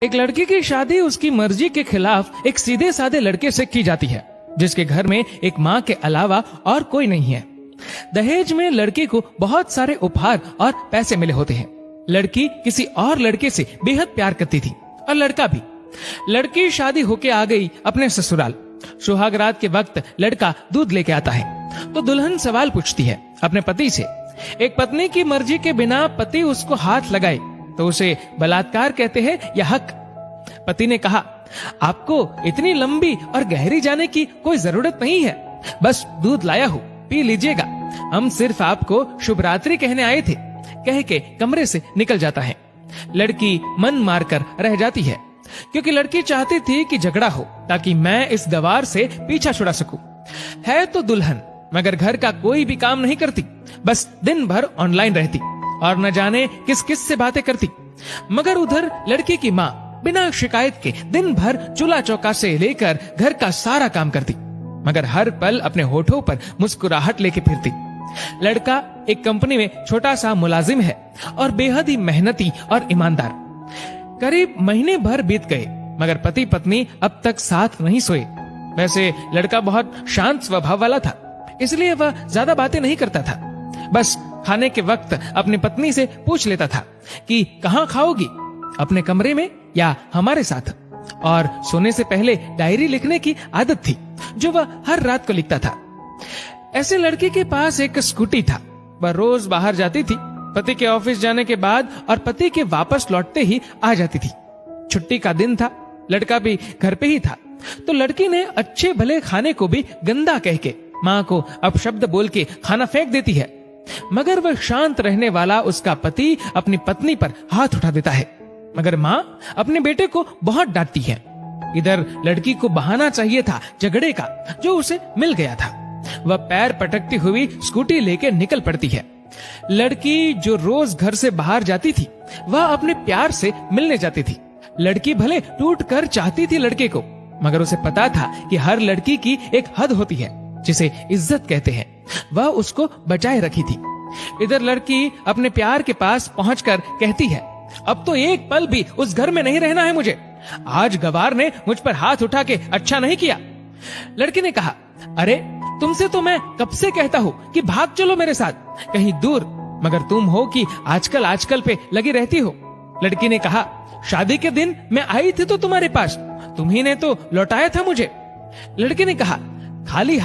एक लड़की की शादी उसकी मर्जी के खिलाफ एक सीधे साधे लड़के से की जाती है, जिसके घर में एक माँ के अलावा और कोई नहीं है। दहेज में लड़की को बहुत सारे उपहार और पैसे मिले होते हैं। लड़की किसी और लड़के से बेहद प्यार करती थी और लड़का भी। लड़की शादी होके आ गई अपने ससुराल। सुहाग रात के वक्त लड़का दूध लेके आता है तो दुल्हन सवाल पूछती है अपने पति से। एक पत्नी की मर्जी के बिना पति उसको हाथ लगाए तो उसे बलात्कार कहते हैं या हक। पति ने कहा, आपको इतनी लंबी और गहरी जाने की कोई जरूरत नहीं है, बस दूध लाया हूँ, पी लीजिएगा, हम सिर्फ आपको शुभ रात्रि कहने आए थे, कह के कमरे से निकल जाता है। लड़की मन मारकर रह जाती है क्योंकि लड़की चाहती थी कि झगड़ा हो ताकि मैं इस गवार से पीछा छुड़ा सकूं। है तो दुल्हन मगर घर का कोई भी काम नहीं करती, बस दिन भर ऑनलाइन रहती और न जाने किस किस से बातें करती। मगर उधर लड़की की माँ बिना शिकायत के दिन भर चूल्हा चौका से लेकर घर का सारा काम करती, मगर हर पल अपने होठों पर मुस्कुराहट लेके फिरती। लड़का एक कंपनी में छोटा सा मुलाजिम है और बेहद ही मेहनती और ईमानदार। करीब महीने भर बीत गए मगर पति पत्नी अब तक साथ नहीं सोए। वैसे लड़का बहुत शांत स्वभाव वाला था, इसलिए वह ज्यादा बातें नहीं करता था। बस खाने के वक्त अपनी पत्नी से पूछ लेता था कि कहाँ खाओगी, अपने कमरे में या हमारे साथ। और सोने से पहले डायरी लिखने की आदत थी जो वह हर रात को लिखता था। ऐसे लड़के के पास एक स्कूटी था। वह रोज बाहर जाती थी, पति के ऑफिस जाने के बाद और पति के वापस लौटते ही आ जाती थी। छुट्टी का दिन था, लड़का भी घर पे ही था, तो लड़की ने अच्छे भले खाने को भी गंदा कह के माँ को अपशब्द बोल के खाना फेंक देती है। मगर वह शांत रहने वाला उसका पति अपनी पत्नी पर हाथ उठा देता है, मगर माँ अपने बेटे को बहुत डांटती है। इधर लड़की को बहाना चाहिए था झगड़े का जो उसे मिल गया था। वह पैर पटकती हुई स्कूटी लेके निकल पड़ती है। लड़की जो रोज घर से बाहर जाती थी वह अपने प्यार से मिलने जाती थी। लड़की भले टूट कर चाहती थी लड़के को, मगर उसे पता था कि हर लड़की की एक हद होती है जिसे इज्जत कहते हैं, वह उसको बचाए रखी थी। इधर लड़की अपने प्यार के पास पहुंचकर कहती है, अब तो एक पल भी उस घर में नहीं रहना है मुझे। आज गवार ने मुझ पर हाथ उठा के अच्छा नहीं किया। लड़की ने कहा, अरे तुमसे तो मैं कब से कहता हूँ कि भाग चलो मेरे साथ कहीं दूर, मगर तुम हो कि आजकल पे लगी रहती हो। लड़की ने कहा, शादी के दिन मैं आई थी तो तुम्हारे पास, तुम्ही ने तो लौटाया था मुझे। लड़की ने कहा, खाली